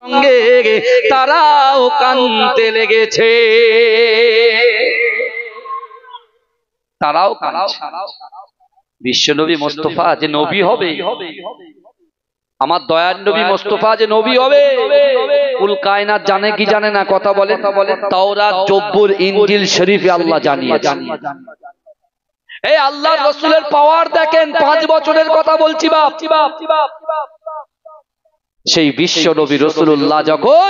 সঙ্গে তারাও কাঁদতে লেগেছে, তারাও কাঁদছে। বিশ্বনবী মুস্তাফা যে নবী হবে, আমার দয়ার নবী মুস্তাফা যে নবী হবে, কুল কায়নাত জানে কি জানে না কথা বলেন? তাওরাত, জব্বুর, ইনজিল শরীফে আল্লাহ জানিয়েছেন। এই আল্লাহর রাসূলের পাওয়ার দেখেন, 5 বছরের কথা বলছি বাপ। সেই বিশ্ব নবী রাসূলুল্লাহ যখন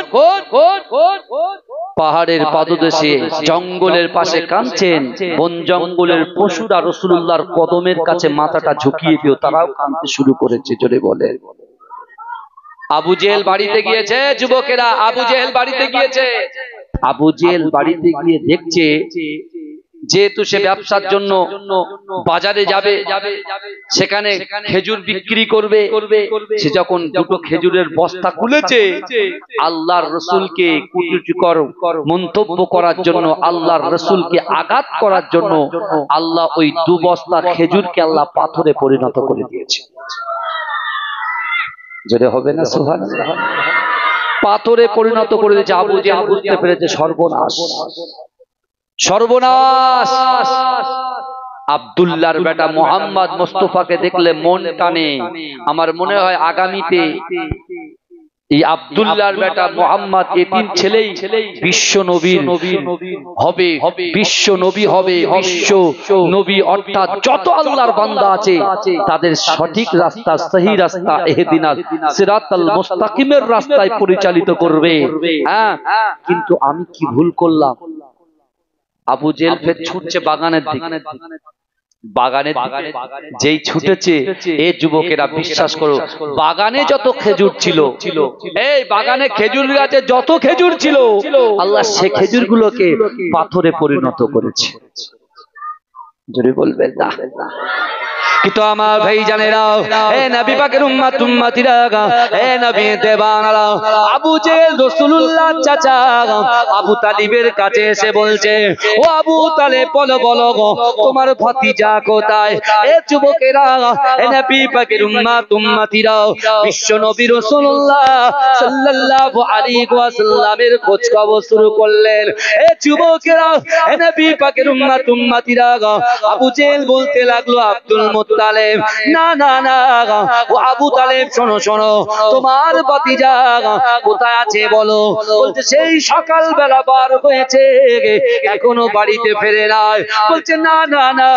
পাহাড়ের পাদদেশে জঙ্গলের পাশে কাঁদছেন, বন জঙ্গলের পশুরা রাসূলুল্লাহর কদমের কাছে মাথাটা ঝুঁকিয়ে দিও, তারাও কাঁদতে শুরু করেছে। জোরে বলে। আবু জেহেল বাড়িতে গিয়েছে, যুবকেরা আবু জেহেল বাড়িতে গিয়েছে। আবু জেহেল বাড়িতে গিয়ে দেখছে, যেহেতু সে ব্যবসার জন্য বাজারে যাবে, সেখানে খেজুর বিক্রি করবে, সে যখন দুটো খেজুরের বস্তা খুলেছে, আল্লাহর রাসূলকে কুটুকর মন্তব্য করার জন্য, আল্লাহর রাসূলকে আঘাত করার জন্য আল্লাহ ওই 2 বস্তা খেজুরকে আল্লাহ পাথরে পরিণত করে দিয়েছে। যেটা হবে না সুবহানাল্লাহ, পাথরে পরিণত করে দিয়েছে। আবু জেহেল বুঝতে পেরেছে সর্বনাশ, সর্বনাশ। আব্দুল্লাহর বেটা মুহাম্মদ মুস্তাফাকে দেখলে মন টানে। আমার মনে হয় আগামীতে এই আব্দুল্লাহর বেটা মুহাম্মদ, এই 3 ছেলেই বিশ্ব নবী হবে, বিশ্ব নবী হবে। বিশ্ব নবী অর্থাৎ যত আল্লাহর বান্দা আছে তাদের সঠিক রাস্তা, সহি রাস্তা, ইহদিনাস সিরাতাল মুস্তাকিমের রাস্তায় পরিচালিত করবে। হ্যাঁ, কিন্তু আমি কি ভুল করলাম? আবু জেহেল ফের ছুটছে বাগানের দিকে। বাগানের দিকে যেই ছুটেছে, এ যুবকেরা বিশ্বাস করো, বাগানে যত খেজুর ছিল, এই বাগানে খেজুর গাছে যত খেজুর ছিল, আল্লাহ সে খেজুরগুলোকে পাথরে পরিণত করেছে। জোরে বলবেন না? কিন্তু আমার ভাই জানেরা, এ নবী পাকের উম্মত উম্মতিরা, এ নবী দেবানারা, আবু জেহেল রাসূলুল্লাহ চাচা আবু তালিবের কাছে এসে বলছে, ও আবু তালেব, বলো বলো গো, তোমার ভাতিজা কোথায়? এ যুবকেরা, এ নবী পাকের উম্মত উম্মতিরা, বিশ্ব নবী রাসূলুল্লাহ সাল্লাল্লাহু আলাইহি ওয়াসাল্লামের খোঁজ খবর শুরু করলেন। এ যুবকেরা, এ নবী পাকের উম্মত উম্মতিরা, আবু জেহেল বলতে লাগলো, আব্দুল মুত্তালিব, না না না, ও আবু তালেব, শোনো শোনো, তোমার ভাতিজা কোথায় আছে বলো। বলছে সেই সকাল বেলা বার হয়েছে, এখনো বাড়িতে ফেরে নাই। বলছে না না না,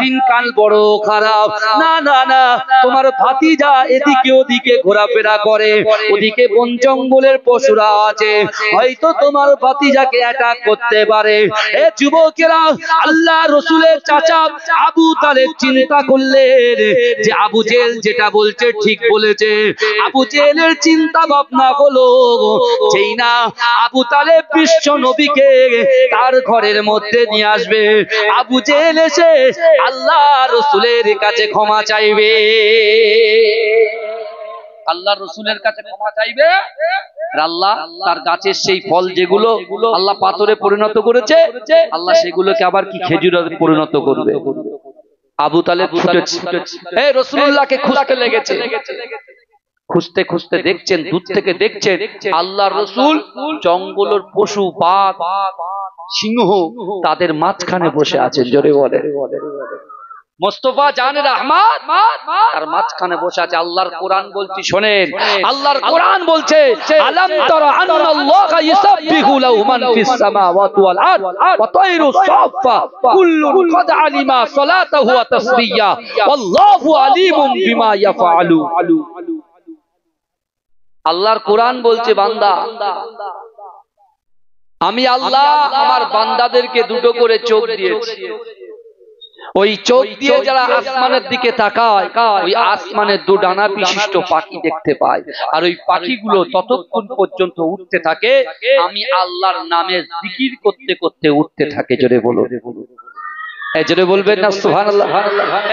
দিনকাল বড় খারাপ। না না না, তোমার ভাতিজা এদিকে ওদিকে ঘোরাফেরা করে, ওদিকে বন জঙ্গলের পশুরা আছে, হয়তো তোমার ভাতিজাকে অ্যাটাক করতে পারে। এ যুবকেরা, আল্লাহ রাসূলের চাচা আবু তালেব চিন্তা করলেন যে আবু জেহেল যেটা বলছে ঠিক বলেছে। আবু জেহেলের চিন্তা ভাবনা হলো, যেই না আবু তালেব বিশ্ব নবীকে তার ঘরের মধ্যে নিয়ে আসবে, আবু জেহেল এসে আল্লাহ রাসূলের কাছে ক্ষমা চাইবে, আল্লাহ রাসূলের কাছে ক্ষমা চাইবে। আর আল্লাহ তার গাছের সেই ফল যেগুলো আল্লাহ পাথরে পরিণত করেছে, আল্লাহ সেগুলোকে আবার কি খেজুরে পরিণত করবে। আবু তালেব ছুটেছে, এই রাসূলুল্লাহকে খুঁজতে লেগেছে। খুঁজতে খুঁজতে দেখছেন, দূর থেকে দেখছেন আল্লাহর রাসূল জঙ্গলের পশু, বাঘ, সিংহ তাদের মাঝখানে বসে আছেন। জোরে বলে। মুস্তাফা জানে রহমত তার মাঝখানে বসে আছে। আল্লাহর কোরআন বলছি শোনেন, আল্লাহর কোরআন বলছে, আলাম তারা আন্নাল্লাহা ইউসাব্বিহু লাহু মান ফিস সামাওয়াতি ওয়াল আরদ ওয়া তায়রু সাফা কুল্লুন ক্বাদ আলিমা সালাতাহু ওয়া তাসবিহা ওয়াল্লাহু আলিমুম বিমা ইয়াফআলু। আল্লাহর কোরআন বলছে, বান্দা, আমি আল্লাহ আমার বান্দাদেরকে 2টো করে চোখ দিয়েছি। ওই চোখ দিয়ে যারা আসমানের দিকে তাকায়, ওই আসমানের 2 ডানা বিশিষ্ট পাখি দেখতে পায়। আর ওই পাখিগুলো ততক্ষণ পর্যন্ত উঠতে থাকে, আমি আল্লাহর নামে জিকির করতে করতে উঠতে থাকে। জোরে বলো, জোরে বলবেন না সুবহানাল্লাহ।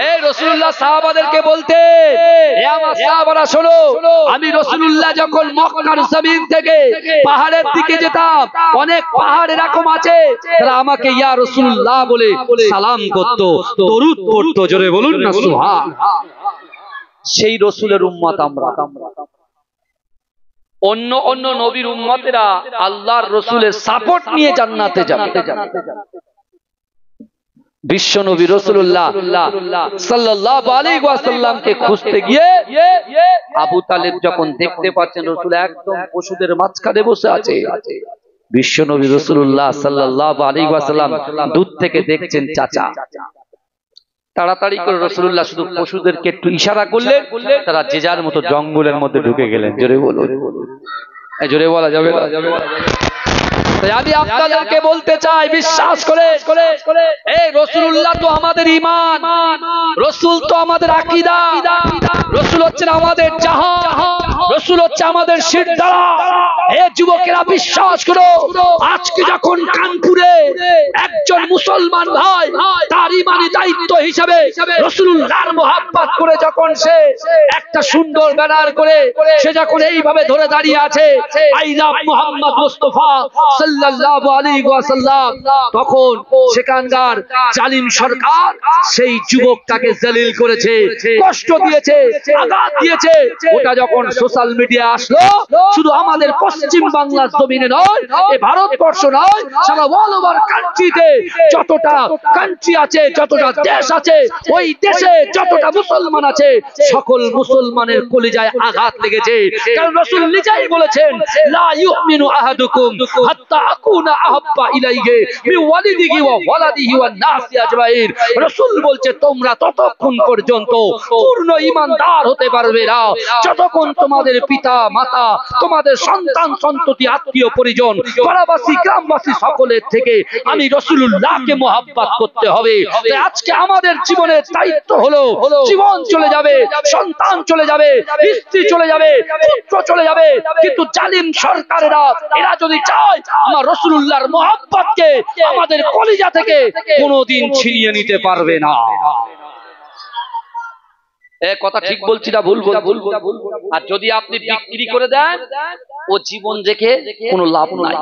এই রাসূলুল্লাহ সাহাবাদেরকে বলতে, এ আমার সাহাবারা শোনো, আমি রাসূলুল্লাহ যখন মক্কার জমিন থেকে পাহাড়ের দিকে যেতাম, অনেক পাহাড় এরকম আছে তারা আমাকে ইয়া রাসূলুল্লাহ বলে সালাম করত, দরুদ পড়তো। জোরে বলুন না সুবহান। সেই রাসূলের উম্মত আমরা। অন্য অন্য নবীর উম্মতেরা আল্লাহর রসুলের সাপোর্ট নিয়ে জান্নাতে যাবে। বিশ্ব নবী রাসূলুল্লাহ সাল্লাল্লাহু আলাইহি ওয়াসাল্লামকে খুঁজতে গিয়ে আবু তালেব যখন দেখতে পাচ্ছেন রাসূল একদম পশুদের মাঝখানে বসে আছে, বিশ্ব নবী রাসূলুল্লাহ সাল্লাল্লাহু আলাইহি ওয়াসাল্লাম দূর থেকে দেখছেন চাচা। তাড়াতাড়ি করে রাসূলুল্লাহ শুধু পশুদেরকে একটু ইশারা করলেন, তারা যে যার মতো জঙ্গলের মধ্যে ঢুকে গেলেন। জোরে বলো, জোরে বলা যাবে না? আমি আপনাদেরকে বলতে চাই, বিশ্বাস করে এই রাসূলুল্লাহ তো আমাদের ঈমান, রাসূল তো আমাদের আকীদা, রাসূল হচ্ছেন আমাদের জাহান, রাসূল হচ্ছে আমাদের শিরদাঁড়া। এই যুবকেরা বিশ্বাস করো, আজকে যখন কানপুরে একজন মুসলমান ভাই তার ঈমানি দায়িত্ব হিসেবে রাসূলুল্লাহর মুহাব্বত করে যখন সে একটা সুন্দর ব্যানার করে সে যখন এইভাবে ধরে দাঁড়িয়ে আছে, আই লাভ মুহাম্মদ মুস্তাফা সাল্লাল্লাহু আলাইহি ওয়াসাল্লাম, তখন সেখানকার জালিম সরকার সেই যুবকটাকে জলিল করেছে, কষ্ট দিয়েছে, আঘাত দিয়েছে। ওটা যখন সোশ্যাল মিডিয়া আসলো, শুধু আমাদের পশ্চিম বাংলার জমিনে নয়, এই ভারতবর্ষ নয়, সারা অল ওভার কান্ট্রিতে যতটা কান্ট্রি আছে, যতটা দেশ আছে, ওই দেশে যতটা মুসলমান আছে, সকল মুসলমানের কলিজায় আঘাত লেগেছে। কারণ রাসূল নিজেই বলেছেন, লা ইউমিনু আহাদুকুম হাত্তা আকুনা আহাব্বা ইলাইহি মিন ওয়ালিদিহি ওয়া ওয়ালাদিহি ওয়ান নাসি আজমাইন। রাসূল বলছে, তোমরা ততক্ষণ পর্যন্ত পূর্ণ ঈমানদার হতে পারবে না যতক্ষণ তোমাদের পিতা মাতা, তোমাদের সন্তান সন্ততি, আত্মীয় পরিজন, পাড়াবাসী, গ্রামবাসী সকলের থেকে আমি রাসূলুল্লাহকে মুহাব্বত করতে হবে। তাই আজকে আমাদের জীবনের দায়িত্ব হলো, জীবন চলে যাবে, সন্তান চলে যাবে, স্ত্রী চলে যাবে, পুত্র চলে যাবে, কিন্তু জালিম সরকারেরা এরা যদি চায় আমার রাসূলুল্লাহর মুহাব্বতকে আমাদের কলিজা থেকে কোনোদিন ছিনিয়ে নিতে পারবে না। কথা ঠিক বলছি না ভুল বলছি? আর যদি আপনি বিক্রি করে দেন, ও জীবন রেখে কোনো লাভ নাই,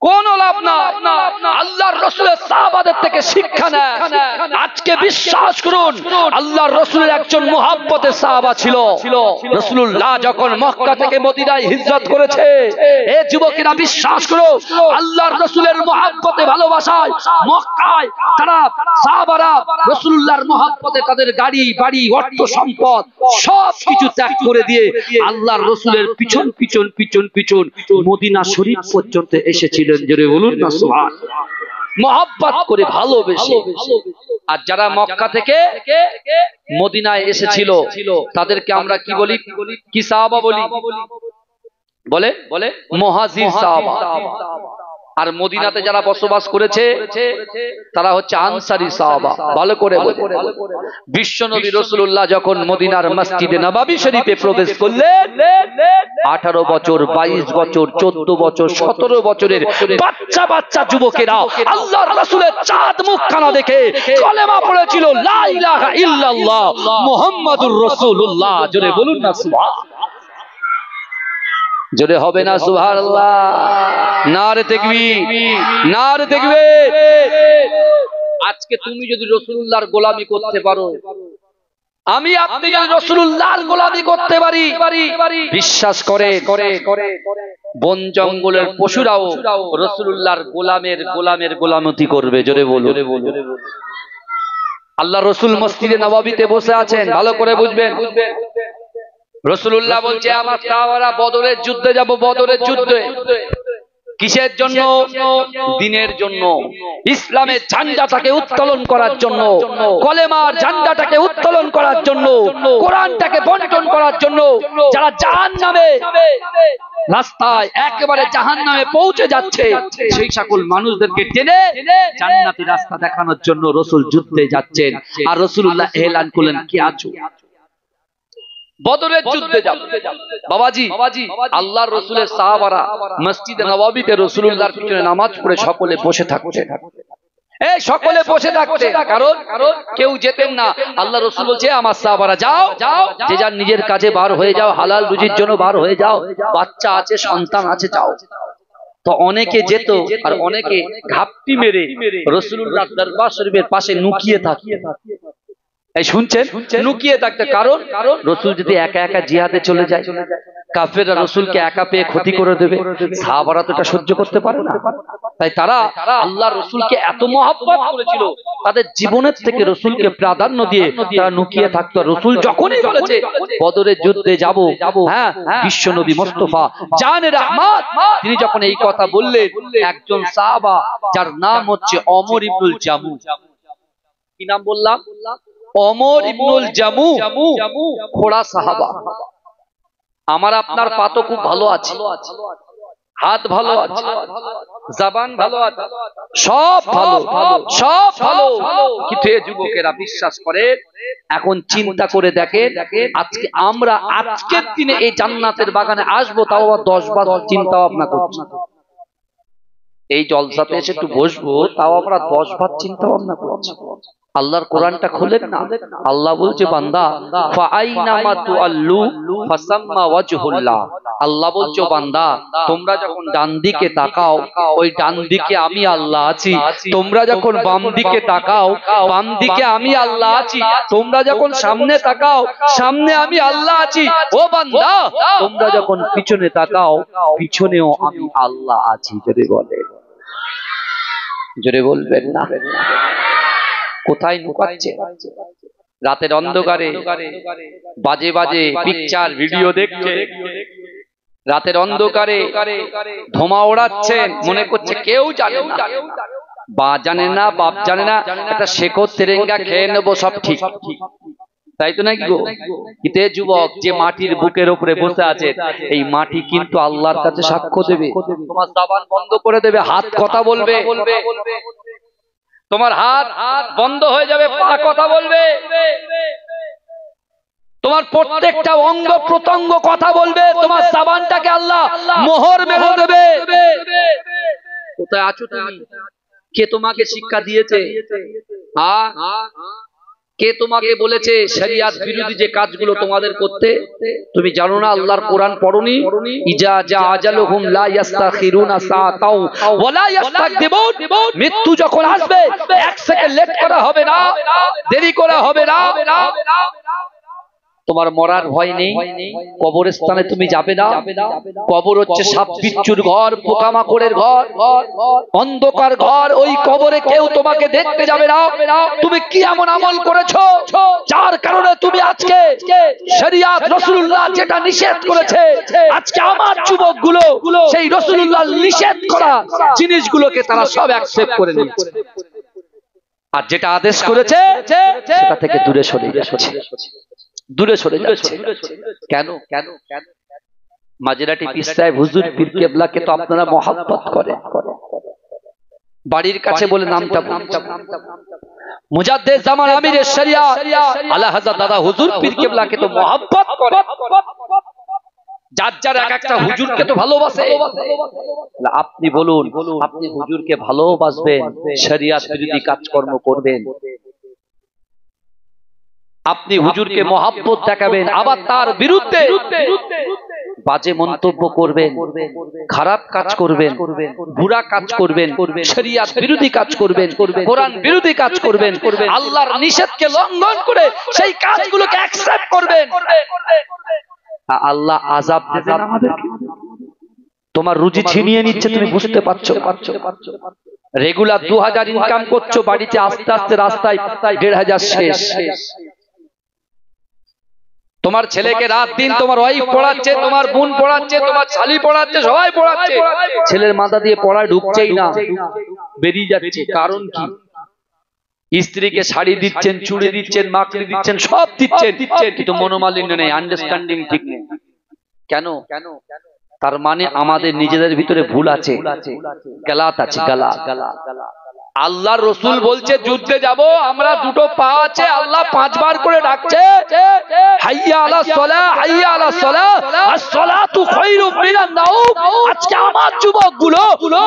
কোন লাভ না। আল্লাহর রাসূলের সাহাবাদের থেকে শিক্ষা নেয়। আজকে বিশ্বাস করুন, আল্লাহর রাসূলের একজন মুহাব্বতের সাহাবা ছিল। রাসূলুল্লাহ যখন মক্কা থেকে মদিনায় হিজরত করেছে, এ যুবকেরা বিশ্বাস করো, আল্লাহর রাসূলের মুহাব্বতে ভালোবাসায় মক্কায় তারা সাহাবারা রাসূলুল্লাহর মুহাব্বতে তাদের গাড়ি বাড়ি অর্থ সম্পদ সব কিছু ত্যাগ করে দিয়ে আল্লাহর রাসূলের পিছন পিছন পিছন পিছন মদিনা শরীফ পর্যন্ত এসেছিলেন। জোরে বলুন না সুবহানাল্লাহ। মুহাব্বত করে ভালোবেসে। আর যারা মক্কা থেকে মদিনায় এসেছিল তাদেরকে আমরা কি বলি? কি সাহাবা বলি? বলে মুহাজির সাহাবা। আর মদিনাতে যারা বসবাস করেছে তারা হচ্ছে আনসারী সাহাবা। ভালো করে বলে, বিশ্বনবী রাসূলুল্লাহ যখন মদিনার মসজিদে নববী শরীফে প্রবেশ করলেন, 18 বছর, 22 বছর, 14 বছর, 17 বছরের বাচ্চা বাচ্চা যুবকেরা আল্লাহর রাসূলের চাঁদ মুখখানা দেখে কলেমা পড়েছিল, লা ইলাহা ইল্লাল্লাহ মুহাম্মাদুর রাসূলুল্লাহ। জোরে বলুন না সুবহান। জোরে হবে না সুবহানাল্লাহ? নারে তাকবীর, নারে তাকবীর। আজকে তুমি যদি রাসূলুল্লাহর গোলামি করতে পারো, আমি আপনি যদি রাসূলুল্লাহর গোলামি করতে পারি, বিশ্বাস করে বন জঙ্গলের পশুরাও রাসূলুল্লাহর গোলামের গোলামতি করবে। জোরে বলুন। আল্লাহ রাসূল মসজিদে নববীতে বসে আছেন, ভালো করে বুঝবেন। রাসূলুল্লাহ বলছে, আমার সাহাবারা বদরের যুদ্ধে যাব। বদরের যুদ্ধে কিসের জন্য? দ্বীনের জন্য, ইসলামের ঝান্ডাটাকে উত্তোলন করার জন্য, কলেমার ঝান্ডাটাকে উত্তোলন করার জন্য, কোরআনটাকে বন্টন করার জন্য। যারা জাহান্নামে রাস্তায় একেবারে জাহান্নামে পৌঁছে যাচ্ছে, সেই সকল মানুষদেরকে টেনে জান্নাতের রাস্তা দেখানোর জন্য রাসূল যুদ্ধে যাচ্ছেন। আর রাসূলুল্লাহ এলান করলেন, কে আছো? বদরের যুদ্ধে যাব। বাবাজি, আল্লাহর রাসূলের সাহাবারা মসজিদে নববীতে রাসূলুল্লাহর পিছনে নামাজ পড়ে সকলে বসে থাকতে, সকলে বসে থাকতে, কারণ কেউ যেতেন না। আল্লাহ রাসূল বলছে, আমার সাহাবারা যাও, যে যার নিজের কাজে বার হয়ে যাও, হালাল রুজির জন্য বার হয়ে যাও, বাচ্চা আছে, সন্তান আছে, যাও। তো অনেকে যেত আর অনেকে ঘাপটি মেরে রাসূলুল্লাহর দরবার শরীফের পাশে লুকিয়ে থাকত। এই শুনছেন, লুকিয়ে থাকতে। কারণ রসুল যদি একা একা জিহাদে চলে যায়, কাফেররা রসুলকে একা পেয়ে ক্ষতি করে দেবে, সাহাবারা তো এটা সহ্য করতে পারে না। তাই তারা আল্লাহ রসুলকে এত মহব্বত করেছিল, তাদের জীবনের থেকে রসুলকে প্রাধান্য দিয়ে তারা লুকিয়ে থাকতো। রসুল যখনই বলেছে বদরের যুদ্ধে যাব, হ্যাঁ, বিশ্ব নবী মুস্তাফা জানে রহমত, তিনি যখন এই কথা বললেন, একজন সাহাবা যার নাম হচ্ছে ওমর ইবনুল জামু, কি নাম বললাম? ওমর ইবনুল জামু, খোড়া সাহাবা। আমার আপনার পা তো খুব ভালো আছে, হাত ভালো আছে, জবান ভালো আছে, সব ভালো, সব ভালো, কিন্তু এই যুবকেরা বিশ্বাস করে। এখন চিন্তা করে দেখেন, আজকে আমরা আজকের দিনে এই জান্নাতের বাগানে আসবো, তাও আবার 10 বার চিন্তা ভাবনা করছি। এই জলসাতে এসে একটু বসবো, তাও আমরা 10 বার চিন্তা ভাবনা করছি। আল্লাহর কোরআনটা খুলেন না, আল্লাহ বলছে বান্দা ফাআইনামা তুআল্লু ফাসাম্মা ওয়াজহুল্লাহ। আল্লাহ বলছে বান্দা, তোমরা যখন ডান দিকে তাকাও, ওই ডান দিকে আমি আল্লাহ আছি। তোমরা যখন বাম দিকে তাকাও, বাম দিকে আমি আল্লাহ আছি। তোমরা যখন সামনে তাকাও, সামনে আমি আল্লাহ আছি। ও বান্দা, তোমরা যখন পিছনে তাকাও, পিছনেও আমি আল্লাহ আছি। জোরে বলেন, জোরে বলবেন না? কোথায় লুকাচ্ছে? রাতের অন্ধকারে বাজে বাজে পিকচার ভিডিও দেখছে, রাতের অন্ধকারে ধোঁয়া ওড়াচ্ছেন, মনে করছে কেউ জানে না, বা জানে না, বাপ জানে না, একটা শেকড় তেরেঙ্গা খেয়ে নেবো, সব ঠিক। তাই তো নাকি গো? কিন্তু যুবক যে মাটির বুকের উপরে বসে আছে, এই মাটি কিন্তু আল্লাহর কাছে সাক্ষ্য দেবে। তোমার জবান বন্ধ করে দেবে, হাত কথা বলবে, তোমার হাত বন্ধ হয়ে যাবে, পা কথা বলবে, তোমার প্রত্যেকটা অঙ্গ প্রত্যঙ্গ কথা বলবে, তোমার জবানটাকে আল্লাহ মোহর মেরে দেবে। কোথায় আছো তুমি? কে তোমাকে শিক্ষা দিয়েছে? কে তোমাকে বলেছে শরিয়ত বিরোধী যে কাজগুলো তোমাদের করতে? তুমি জানো না? আল্লাহর কোরআন পড়নি? ইজা জা আজালুহুম লা ইস্তাখিরুনা সাআতাও ওয়া লা ইস্তাকদিমুন। মৃত্যু যখন আসবে, এক সেকেন্ড লেট করা হবে না, দেরি করা হবে না। তোমার মরার ভয় নেই, কবরস্থানে তুমি যাবে না। কবর হচ্ছে সাপ বিচ্ছুর ঘর, পোকামাকড়ের ঘর, অন্ধকার ঘর। ওই কবরে কেউ তোমাকে দেখতে যাবে না। তুমি কি এমন আমল করেছো যার কারণে তুমি আজকে শরিয়ত রাসূলুল্লাহ যেটা নিষেধ করেছে, আজকে আমার যুবকগুলো সেই রাসূলুল্লাহ নিষেধ করা জিনিসগুলোকে তারা সব অ্যাকসেপ্ট করে নিয়েছে, আর যেটা আদেশ করেছে সেটা থেকে দূরে সরে যাচ্ছে, দূরে সরে যাচ্ছে। কেন? মাজিরাটি পীর সাহেব হুজুর পীর কেবলাকে তো আপনারা মহব্বত করেন, বাড়ির কাছে বলে নামটা মুজাদ্দেদ জামান আমির শরিয়াত আলা হযরত দাদা হুজুর পীর কেবলাকে তো মহব্বত করে। যার যার এক একটা হুজুরকে তো ভালোবাসে। আপনি বলুন, আপনি হুজুরকে ভালোবাসবেন, শরিয়ত বিরোধী কাজকর্ম করবেন? আপনি হুজুরকে মহব্বত দেখাবেন, আবার তার বিরুদ্ধে বাজে মন্তব্য করবেন, খারাপ কাজ করবেন, বুরা কাজ করবেন, শরিয়ত বিরোধী কাজ করবেন, কোরআন বিরোধী কাজ করবেন, আল্লাহর নিষেধকে লঙ্ঘন করে সেই কাজগুলোকে অ্যাকসেপ্ট করবেন, আল্লাহ আযাব দেবেন আমাদেরকে। তোমার রুজি ছিনিয়ে নিচ্ছে, তুমি বুঝতে পারছো? রেগুলার 2000 ইনকাম করছো, বাড়িতে আস্তে আস্তে রাস্তায় 1500 শেষ। তোমার ছেলেকে রাত দিন তোমার ওয়াইফ পড়াচ্ছে, তোমার বোন পড়াচ্ছে, তোমার শালি পড়াচ্ছে, সবাই পড়াচ্ছে, ছেলের মাথা দিয়ে পড়ায় ঢুকছেই না, বেরিয়ে যাচ্ছে। কারণ কি? স্ত্রীকে শাড়ি দিচ্ছেন, চুড়ি দিচ্ছেন, মাকড়ি দিচ্ছেন, সব দিচ্ছেন, কিন্তু মনোমালিন্য নেই, আন্ডারস্ট্যান্ডিং ঠিক নেই। কেন? তার মানে আমাদের নিজেদের ভিতরে ভুল আছে, গালাত আছে, গালাত। আল্লাহর রাসূল বলছে যুদ্ধে যাব, আমরা দুটো পা আছে, আল্লাহ 5 বার করে ডাকছে, হাইয়া আলাস সালাহ, হাইয়া আলাস সালাহ, আস-সালাতু খায়রুম মিনান নাওম। আজকে আমার যুবকগুলো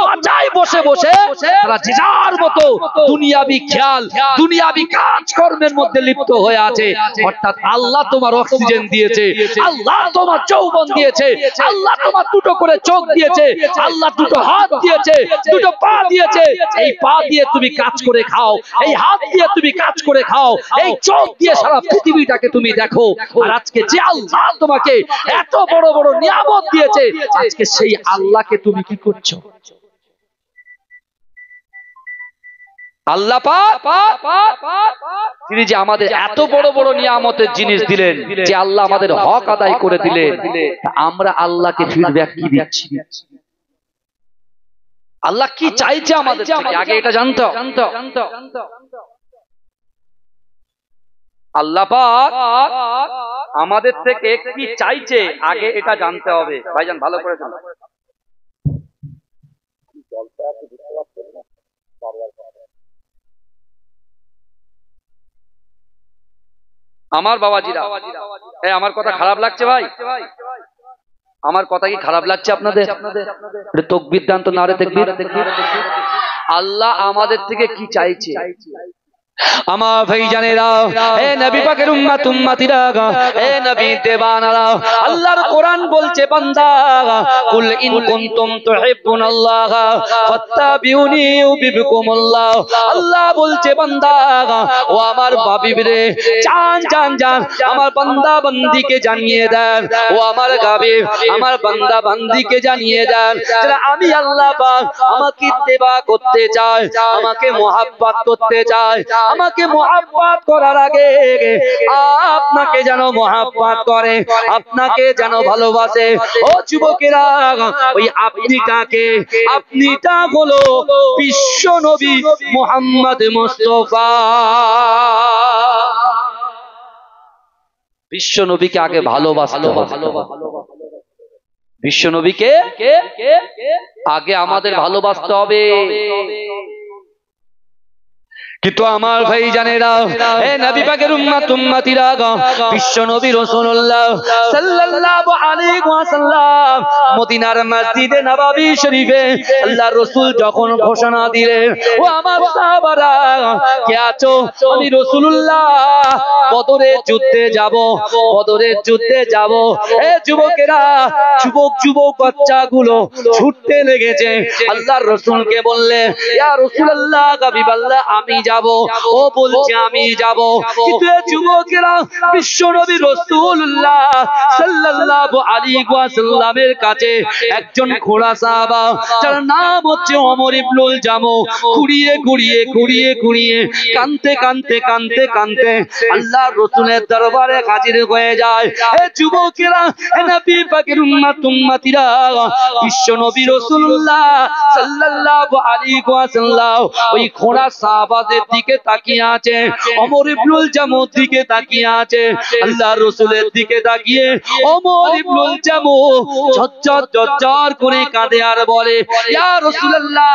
মাজায় বসে বসে তারা যে যার মতো দুনিয়াবি খেয়াল, দুনিয়াবি কাজকর্মের মধ্যে লিপ্ত হয়ে আছে। অর্থাৎ আল্লাহ তোমার অক্সিজেন দিয়েছে, আল্লাহ তোমার যৌবন দিয়েছে, আল্লাহ তোমার দুটো করে চোখ দিয়েছে, আল্লাহ দুটো হাত দিয়েছে, দুটো পা দিয়েছে। এই পা দিয়ে তুমি কাজ করে খাও, এই হাত দিয়ে তুমি কাজ করে খাও, এই চোখ দিয়ে সারা পৃথিবীটাকে তুমি দেখো। আর আজকে যে আল্লাহ তোমাকে এত বড় বড় নিয়ামত দিয়েছে, আজকে সেই আল্লাহকে তুমি কি করছো? আল্লাহ পাক তিনি যে আমাদের এত বড় বড় নিয়ামতের জিনিস দিলেন, যে আল্লাহ আমাদের হক আদায় করে দিলেন, আমরা আল্লাহকে ফিডব্যাক কি দিচ্ছি? আল্লাহ কি চাইছে আমাদের থেকে, আগে এটা জানতো। আল্লাহ পাক আমাদের থেকে কি চাইছে আগে এটা জানতে হবে। ভাইজান ভালো করে জানো। আমার বাবাজিরা, আমার কথা খারাপ লাগছে ভাই? আমার কথা কি খারাপ লাগছে আপনাদের? তাকবীর দান তো, নারে তাকবীর। আল্লাহ আমাদের থেকে কি চাইছে? আমার ভাইজানেরা, এ নবী পাকের উম্মত উম্মতিরা, এ নবী দেবানারা, আল্লাহর কোরআন বলছে বান্দা, কুল ইন কুনতুম তুহিব্বুনাল্লাহ ফাত্তাবিউনি ইউহিব্বুকুমুল্লাহ। আল্লাহ বলছে বান্দা, ও আমার হাবিবরে, জান জান জান আমার বান্দা বান্দিকে জানিয়ে দেন, ও আমার হাবিব আমার বান্দা বান্দিকে জানিয়ে দেন, যারা আমি আল্লাহ পাক আমাকে ইত্তেবা করতে চায়, আমাকে মুহাব্বত করতে চায়, আমাকে মুহাব্বত করার আগে আপনাকে যেন মুহাব্বত করে, আপনাকে যেন ভালোবাসে। ও যুবকেরা, ওই আপনিটা হলো বিশ্ব নবী মুহাম্মদ মুস্তাফা। বিশ্ব নবীকে আগে ভালোবাসতে হবে। বিশ্ব নবীকে আগে আমাদের ভালোবাসতে হবে। কিন্তু আমার ভাইজানেরা, হে নবী পাকের উম্মত উম্মতিরা, বিশ্ব নবী রাসূলুল্লাহ সাল্লাল্লাহু আলাইহি ওয়াসাল্লাম মদিনার মসজিদে নববী শরীফে আল্লাহর রাসূল যখন ঘোষণা দিলেন, ও আমার সাহাবারা কে আছো, আমি রাসূলুল্লাহ বদরের যুদ্ধে যাব, বদরের যুদ্ধে যাব। এ যুবকেরা, যুবক বাচ্চাগুলো ছুটতে লেগেছে, আল্লাহর রাসূলকে বললেন, ইয়া রাসূলুল্লাহ, হাবিবাল্লাহ আমি যাব। ও বলছে আমি যাব, কিন্তু যুবকেরা বিশ্ব নবী রাসূলুল্লাহ সাল্লাল্লাহু আলাইহি ওয়াসাল্লামের কাছে একজন খোড়া সাহাবা, যার নাম হচ্ছে ওমর ইবনুল জামু, কুড়িয়ে কাঁদতে আল্লাহর রাসূলের দরবারে হাজির হয়ে যায়। হে যুবকেরা, হে নবী পাকের উম্মত উম্মতিরা, বিশ্ব নবী রাসূলুল্লাহ সাল্লাল্লাহু আলাইহি ওয়াসাল্লাম ওই খোড়া সাহাবাদের দিকে তাকিয়ে আছে, ওমর ইবনুল জামুর দিকে তাকিয়ে আছে। আল্লাহর রাসূলের দিকে তাকিয়ে ওমর ইবনুল জামু ঝরঝর করে কাঁদে আর বলে, ইয়া রাসূলুল্লাহ,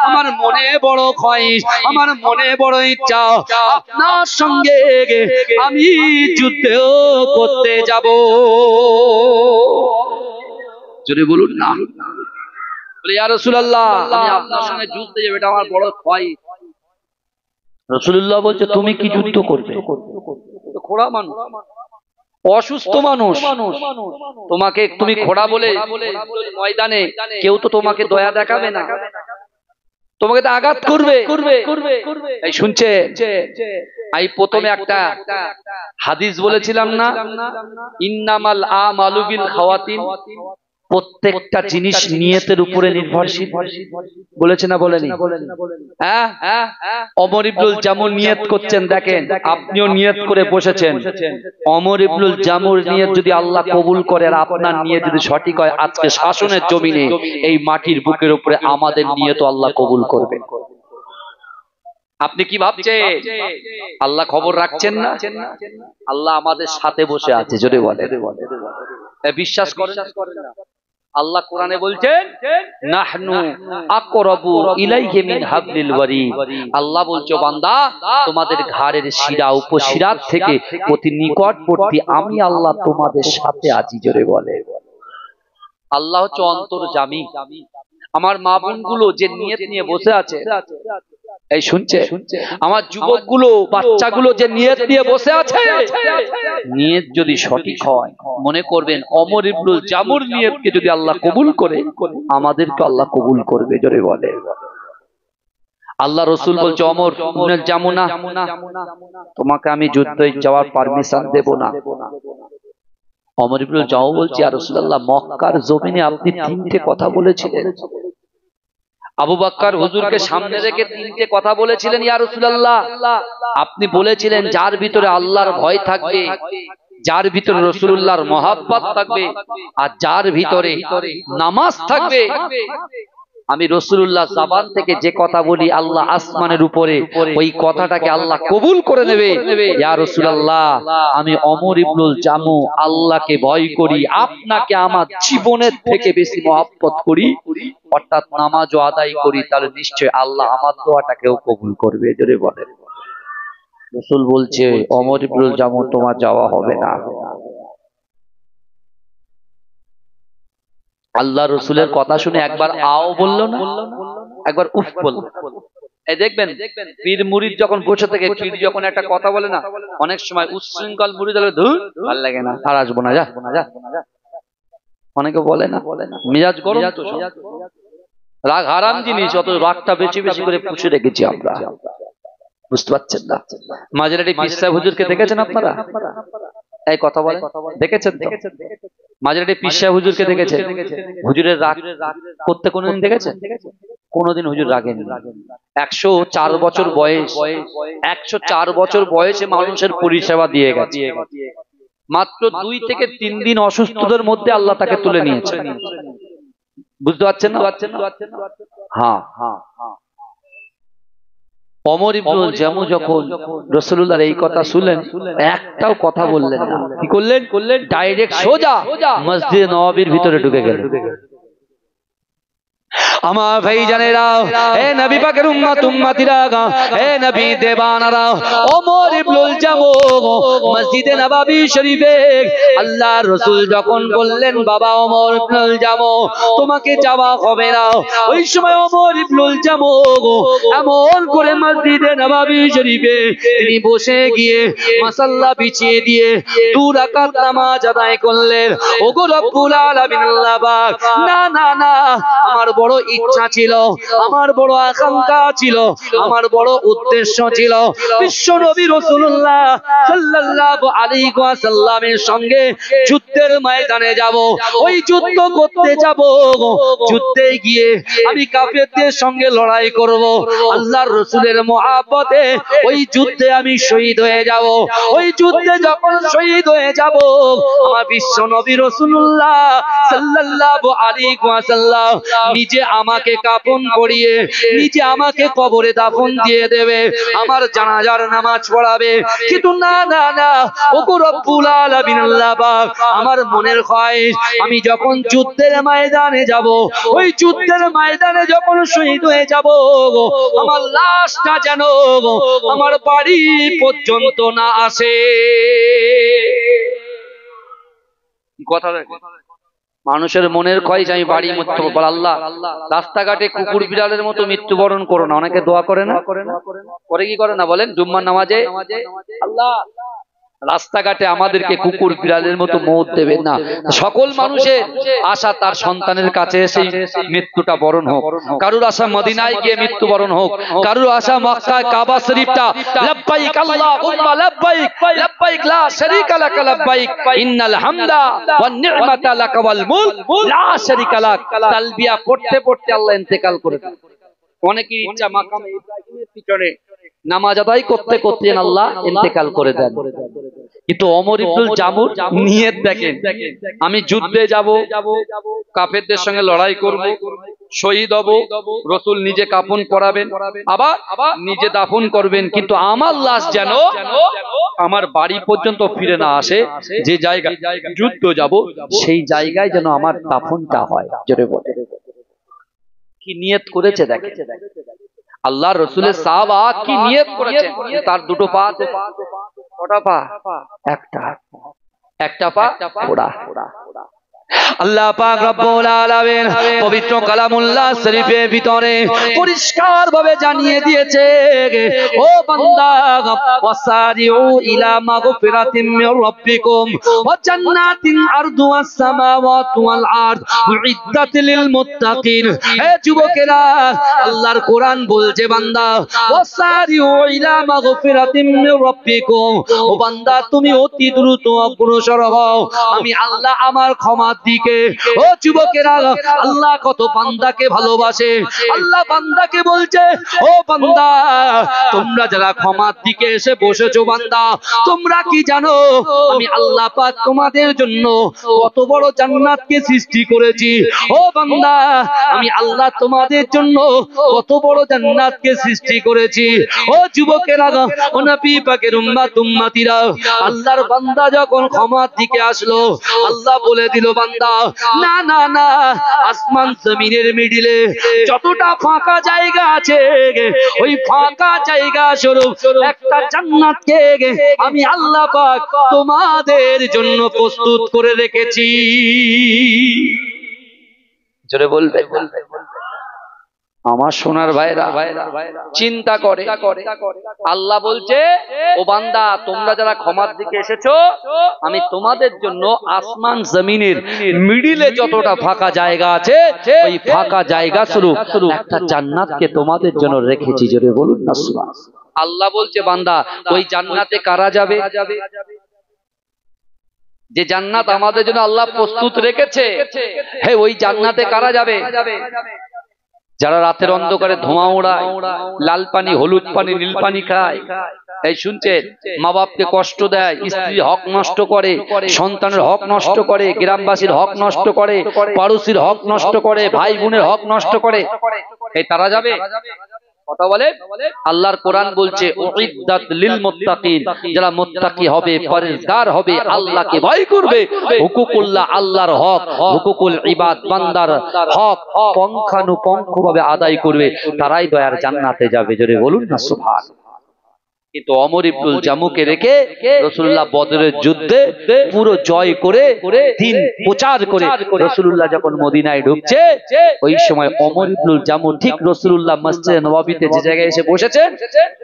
আমার মনে বড় খয়েশ, আমার মনে বড় ইচ্ছা, আপনার সঙ্গে আমি যুদ্ধ করতে যাব। জোরে বলুন না। বলে, ইয়া রাসূলুল্লাহ, আমি আপনার সঙ্গে যুদ্ধে যাব, এটা আমার বড় খয়েশ। রাসূলুল্লাহ বলছে, তুমি কি যুদ্ধ করবে? খোড়া মানুষ, অসুস্থ মানুষ, তোমাকে তুমি খোড়া বলে ময়দানে কেউ তো তোমাকে দয়া দেখাবে না, তোমাকে তো আঘাত করবে। এই শুনছে, এই প্রথমে একটা হাদিস বলেছিলাম না, ইন্নামাল আমালু বিল খাওয়াতিন, প্রত্যেকটা জিনিস নিয়তের উপরে নির্ভরশীল। বলেছে না বলেনি? ওমর ইবনুল জামু নিয়ত করছেন, দেখেন আপনিও নিয়ত করে বসেছেন। ওমর ইবনুল জামুর নিয়ত যদি আল্লাহ কবুল করে আর আপনার নিয়ত যদি সঠিক হয়, আজকে শাসনের জমিনে এই মাটির বুকের উপরে আমাদের নিয়ত আল্লাহ কবুল করবে। আপনি কি ভাবছেন আল্লাহ খবর রাখছেন না? আল্লাহ আমাদের সাথে বসে আছে, জোরে বলে। বিশ্বাস করেন না? আল্লাহ কোরআনে বলছেন, নাহনু আকরাবু ইলাইহি মিন হাবলিল ওয়ারিদ। আল্লাহ বলছে, বান্দা তোমাদের ঘাড়ের শিরা উপশিরার থেকে অতি নিকটবর্তী আমি আল্লাহ তোমাদের সাথে আছি, জোরে বলে। আল্লাহ হচ্ছে অন্তর্যামী। আমার মা বোনগুলো যে নিয়ত নিয়ে বসে আছে, এই শুনছে, আমার যুবকগুলো বাচ্চাগুলো যে নিয়ত নিয়ে বসে আছে, নিয়ত যদি সঠিক হয়, মনে করবেন ওমর ইবনুল জামুর নিয়তকে যদি আল্লাহ কবুল করে, আমাদেরকে আল্লাহ কবুল করবে, জোরে বলে। আল্লাহ রসুল বলছে অমর যাবো না, তোমাকে আমি যুদ্ধে যাওয়ার পারমিশন দেব না। অমর ইবনুল জামু বলছে ইয়া রাসূলুল্লাহ, মক্কার জমিনে আপনি তিনটে কথা বলেছিলেন, আবু বকর হুজুরকে সামনে রেখে তিনটে কথা বলেছিলেন ইয়া রাসূলুল্লাহ। আপনি বলেছিলেন যার ভিতরে আল্লাহর ভয় থাকবে, যার ভিতরে রাসূলুল্লাহর মহব্বত থাকবে, আর যার ভিতরে নামাজ থাকবে, আমি রাসূলুল্লাহ জবান থেকে যে কথা বলি আল্লাহ আসমানের উপরে ওই কথাটাকে আল্লাহ কবুল করে নেবে। ইয়া রাসূলুল্লাহ, আমি অমর ইবনুল জামু আল্লাহকে ভয় করি, আপনাকে আমার জীবনের থেকে বেশি মহব্বত করি, অর্থাৎ নামাজও আদায় করি, তাহলে নিশ্চয় আল্লাহ আমার দোয়াটাকেও কবুল করবে। জোরে বলেন। রাসূল বলছে অমর ইবনুল জামু তোমার যাওয়া হবে না। আল্লাহ রসুলের কথা শুনে একবার আও বললো না, একবার উফ বললো। এই দেখবেন পীর মুরিদ যখন বসে থেকে পীর যখন একটা কথা বলে না, অনেক সময় উচ্ছৃঙ্খল মুরিদ হলে ধুর ভালো লাগে না, আর আসবো না, যা অনেকে বলে না, মিজাজ গরম তো, রাগ হারাম জিনিস, অত রাগটা বেশি বেশি করে পুষে রেখেছি আমরা, বুঝতে পারছেন না। মাঝরাটি পীর সাহেব হুজুরকে দেখেছেন আপনারা? এই কথা বলে দেখেছেন তো? মাঝরাটি পীর সাহেব হুজুরকে দেখেছেন? হুজুরের রাগ করতে কোনোদিন দেখেছেন? কোনোদিন হুজুর রাগেন। 104 বছর বয়স, 104 বছর বয়সে মানুষের পরিষেবা দিয়ে গেছে। মাত্র 2 থেকে 3 দিন অসুস্থতার মধ্যে আল্লাহ তাকে তুলে নিয়েছে। বুঝতে পারছেন না? হ্যাঁ, অমর ইবনুল জামু যখন রাসূলুল্লাহর এই কথা শুনলেন, একটাও কথা বললেন না। কি করলেন? ডাইরেক্ট সোজা মসজিদে নববীর ভিতরে ঢুকে গেলেন। আমার ভাইজানেরা, হে নবী পাকের উম্মত উম্মতিরা, হে নবী দেবানারা, ওমর ইবনুল জামু মসজিদে নববী শরীফে আল্লাহর রাসূল যখন বললেন বাবা ওমর ইবনুল জামু তোমাকে যাওয়া হবে না, ওই সময় ওমর ইবনুল জামু এমন করে মসজিদে নববী শরীফে তিনি বসে গিয়ে মাসাল্লা বিছিয়ে দিয়ে 2 রাকাত নামাজ আদায় করলেন। ওগো রব্বুল আলামিন আল্লাহ পাক, না না না, আমার বড় ইচ্ছা ছিল, আমার বড় আকাঙ্ক্ষা ছিল, আমার বড় উদ্দেশ্য ছিল বিশ্ব নবী রাসূলুল্লাহ সাল্লাল্লাহু আলাইহি ওয়াসাল্লামের সঙ্গে যুদ্ধের ময়দানে যাব, ওই যুদ্ধ করতে যাব, যুদ্ধে গিয়ে আমি কাফেরদের সঙ্গে লড়াই করব, আল্লাহর রাসূলের মহব্বতে ওই যুদ্ধে আমি শহীদ হয়ে যাব। ওই যুদ্ধে যখন শহীদ হয়ে যাব, আমার বিশ্ব নবী রাসূলুল্লাহ সাল্লাল্লাহু আলাইহি ওয়াসাল্লাম নিজে আমাকে কাফন পরিয়ে নিজে আমাকে কবরে দাফন দিয়ে দেবে, আমার জানাজার নামাজ পড়াবে। কিন্তু না না না, ওগো রব্বুল আলামিন আল্লাহ পাক, আমার মনের খয়েশ আমি যখন যুদ্ধের ময়দানে যাব, ওই যুদ্ধের ময়দানে যখন শহীদ হয়ে যাব, আমার লাশটা যেন আমার বাড়ি পর্যন্ত না আসে। কথা মানুষের মনের খয়েশ আমি বাড়ি মৃত্যু বল, আল্লাহ রাস্তাঘাটে কুকুর বিড়ালের মতো মৃত্যুবরণ করো না। অনেকে দোয়া করে না, করে কি করে না বলেন? জুম্মার নামাজে আল্লাহ রাস্তাঘাটে আমাদেরকে কুকুর বিড়ালের মতো মৌত দেবেন না। সকল মানুষের আশা তার সন্তানের কাছে এসে মৃত্যুটা বরণ হোক, কারুর আশা মদিনায় গিয়ে মৃত্যুবরণ হোক, কারুর আশা মক্কায় কাবা শরীফটা লাব্বাইক আল্লাহুম্মা লাব্বাইক লাব্বাইক লা শারীকা লাক লাব্বাইক ইন্নাল হামদা ওয়ান নি'মাতা লাক ওয়াল মুলক লা শারীকা লাক তালবিয়া পড়তে পড়তে আল্লাহ ইন্তেকাল করে দেন। অনেকের ইচ্ছা মাকামে ইব্রাহিমের পিছনে নামাজ আদায় করতে করতে আল্লাহ ইন্তেকাল করে দেন। কিন্তু ওমর ইবনুল জামুর নিয়ত দেখেন, আমি যুদ্ধে যাব, কাফেরদের সঙ্গে লড়াই করব, শহীদ হব, রাসূল নিজে কাফন পরাবেন, আবার নিজে দাফন করবেন, কিন্তু আমার লাশ যেন আমার বাড়ি পর্যন্ত ফিরে না আসে, যে জায়গায় যুদ্ধ যাব সেই জায়গায় যেন আমার দাফনটা হয়। জোরে বলে কি নিয়ত করেছে দেখেন। আল্লাহর রাসূলের সাহাবা কি নিয়ত করেছেন, তার 2 পা আছে, কটা পা? একটা পা ওড়া। আল্লাহ পাক রব্বুল আলামিন পবিত্র কালামুল্লাহ শরীফের ভিতরে পরিষ্কার ভাবে জানিয়ে দিয়েছে, ও বান্দা ওয়াসারিউ ইলা মাগফিরাতিম মির রাব্বিকুম ওয়া জান্নাতিন আরদুহাস সামাওয়াতু ওয়াল আরদ উইদ্দাত লিল মুত্তাকিন। হে যুবকেরা, আল্লাহর কোরআন বলছে বান্দা ওয়াসারিউ ইলা মাগফিরাতিম মির রাব্বিকুম, ও বান্দা তুমি অতি দ্রুত অগ্রসর হও আমি আল্লাহ আমার ক্ষমার দিকে। ও যুবকেরা, আল্লাহ কত বান্দাকে ভালোবাসে। আল্লাহ বান্দাকে বলছে, ও বান্দা তোমরা যারা ক্ষমার দিকে এসে বসেছো বান্দা, তোমরা কি জানো আমি আল্লাহ পাক তোমাদের জন্য কত বড় জান্নাতকে সৃষ্টি করেছি। ও বান্দা আমি আল্লাহ তোমাদের জন্য কত বড় জান্নাতকে সৃষ্টি করেছি। ও যুবকেরা, ও নবী পাকের উম্মত উম্মতিরা, আল্লাহর বান্দা যখন ক্ষমার দিকে আসলো, আল্লাহ বলে দিল বান্দা না না না, আসমান জমিনের মিডিলে যতটা ফাঁকা জায়গা আছে ওই ফাঁকা জায়গা স্বরূপ একটা জান্নাতকে আমি আল্লাহ পাক তোমাদের জন্য প্রস্তুত করে রেখেছি। জোরে বলবে আমার সোনার ভাইরা। চিন্তা করে আল্লাহ বলছে, ও বান্দা তোমরা যারা ক্ষমার দিকে এসেছো আমি তোমাদের জন্য আসমান জমিনের মিডিলে যতটা ফাঁকা জায়গা আছে ওই ফাঁকা জায়গা স্বরূপ একটা জান্নাতকে তোমাদের জন্য রেখেছি। জোরে বলুন না সুবহান। আল্লাহ বলছে বান্দা ওই জান্নাতে কারা যাবে? যে জান্নাত আমাদের জন্য আল্লাহ প্রস্তুত রেখেছে, হে ওই জান্নাতে কারা যাবে? যারা রাতের অন্ধকারে ধোঁয়া ওড়ায়, লাল পানি হলুদ পানি নীল পানি খায়, এই শুনছেন, মা বাপকে কষ্ট দেয়, স্ত্রীর হক নষ্ট করে, সন্তানের হক নষ্ট করে, গ্রামবাসীর হক নষ্ট করে, পাড়োশির হক নষ্ট করে, ভাই বোনের হক নষ্ট করে, এই তারা যাবে? কথা বলে আল্লাহর কোরআন বলছে উইদ্দাত লিল মুত্তাকিন, যারা মুত্তাকি হবে, পরহেজগার হবে, আল্লাহকে ভয় করবে, হুকুকুল্লাহ আল্লাহর হক, হুকুকুল ইবাদ বান্দার হক পঙ্খানুপঙ্খভাবে আদায় করবে, তারাই দয়ার জান্নাতে যাবে। জোরে বলুন না সুবহান। কিন্তু ওমর ইবনুল জামুকে রেখে রাসূলুল্লাহ বদরের যুদ্ধে পুরো জয় করে দিন প্রচার করে রাসূলুল্লাহ যখন মদিনায় ঢুকছে, ওই সময় ওমর ইবনুল জামু ঠিক রাসূলুল্লাহ মসজিদে নববীতে যে জায়গায় এসে বসেছেন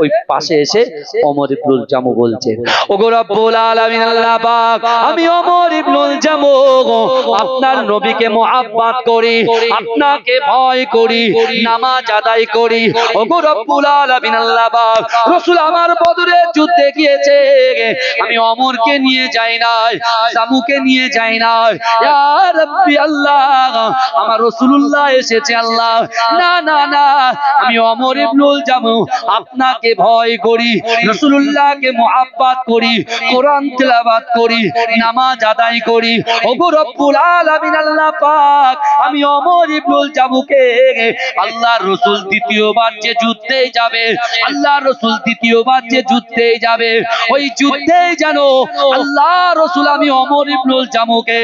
ওই পাশে এসে ওমর ইবনুল জামু বলছে, ওগো রব্বুল আলামিন আল্লাহ পাক, আমি ওমর ইবনুল জামু আপনার নবীকে মুহাব্বত করি, আপনাকে ভয় করি, নামাজ আদায় করি। ওগো রব্বুল আলামিন আল্লাহ পাক, রাসূল আমার বদরের যুদ্ধে গিয়েছে, আমি ওমরকে নিয়ে যাই নাই, জামুকে নিয়ে যাই নাই। ইয়া রাব্বি আল্লাহ, আমার রাসূলুল্লাহ এসেছে আল্লাহ। না না না, আমি ওমর ইবনুল জামু আপনাকে ভয় করি, রাসূলুল্লাহকে মুহাব্বত করি, কোরআন তেলাওয়াত করি, নামাজ আদায় করি। ওগো রব্বুল আলামিন আল্লাহ পাক, আমি ওমর ইবনুল জামুকে আল্লাহর রাসূল দ্বিতীয়বার যে যুদ্ধে যাবে, আল্লাহর রাসূল দ্বিতীয়বার যে যুদ্ধে যাবে, ওই যুদ্ধে যেন আল্লাহ রাসূল আমি ওমর ইবনুল জামুকে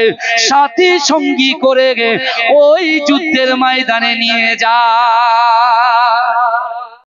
সাথী সঙ্গী করে ওই যুদ্ধের ময়দানে নিয়ে যায়।